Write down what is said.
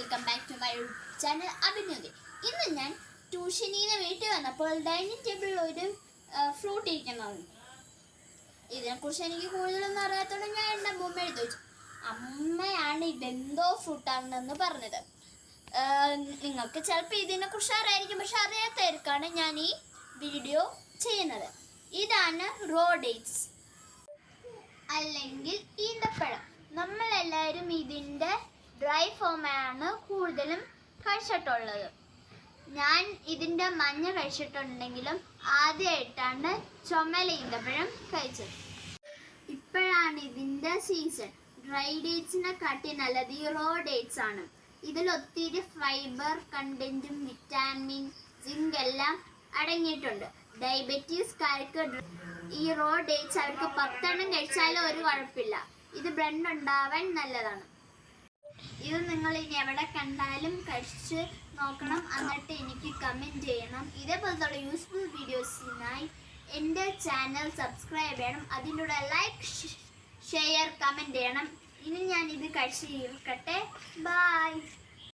Welcome back to my channel Abhinandi. ഇന്ന് ഞാൻ ട്യൂഷനിൽ നിന്ന് വീട്ടിൽ വന്നപ്പോൾ ഡൈനിങ് ടേബിളിൽ ഒരു ഫ്രൂട്ട് ഇരിക്കുന്നതാണ്. ഇതിനെക്കുറിച്ച് എനിക്ക് കൂടുതലൊന്നും അറിയാത്തതുകൊണ്ട് ഞാൻ എൻ്റെ അമ്മൂമ്മ എടുത്തു വെച്ചു. അമ്മയാണ് ഇതെന്തോ ഫ്രൂട്ടാണെന്ന് പറഞ്ഞത്. നിങ്ങൾക്ക് ചിലപ്പോൾ ഇതിനെക്കുറിച്ച് അറിയായിരിക്കും, പക്ഷെ അറിയാത്തവർക്കാണ് ഞാൻ ഈ വീഡിയോ ചെയ്യുന്നത്. ഇതാണ് റോ ഡേറ്റ്സ് അല്ലെങ്കിൽ ഈന്തപ്പഴം. നമ്മളെല്ലാവരും ഇതിൻ്റെ ഡ്രൈ ഫോമാണ് കൂടുതലും കഴിച്ചിട്ടുള്ളത്. ഞാൻ ഇതിൻ്റെ മഞ്ഞ കഴിച്ചിട്ടുണ്ടെങ്കിലും ആദ്യമായിട്ടാണ് ചുമല ഈന്തപ്പഴം കഴിച്ചത്. ഇപ്പോഴാണ് ഇതിൻ്റെ സീസൺ. ഡ്രൈ ഡേറ്റ്സിനെ കാട്ടി നല്ലത് ഈ റോ ഡേറ്റ്സ് ആണ്. ഇതിൽ ഒത്തിരി ഫൈബർ കണ്ടന്റും വിറ്റാമിൻ സിങ്ക് എല്ലാം അടങ്ങിയിട്ടുണ്ട്. ഡയബറ്റീസ്കാർക്ക് ഈ റോ ഡേറ്റ്സ് അവർക്ക് 10 എണ്ണം കഴിച്ചാലും ഒരു കുഴപ്പമില്ല. ഇത് ബ്ലഡ് ഉണ്ടാവാൻ നല്ലതാണ്. ഇത് നിങ്ങൾ ഇനി എവിടെ കണ്ടാലും കഴിച്ച് നോക്കണം, എന്നിട്ട് എനിക്ക് കമൻറ്റ് ചെയ്യണം. ഇതേപോലത്തെ യൂസ്ഫുൾ വീഡിയോസിനായി എൻ്റെ ചാനൽ സബ്സ്ക്രൈബ് ചെയ്യണം. അതിൻ്റെ കൂടെ ലൈക്ക്, ഷെയർ, കമൻറ്റ് ചെയ്യണം. ഇനി ഞാൻ ഇത് കഴിച്ച് തീർക്കട്ടെ. ബൈ.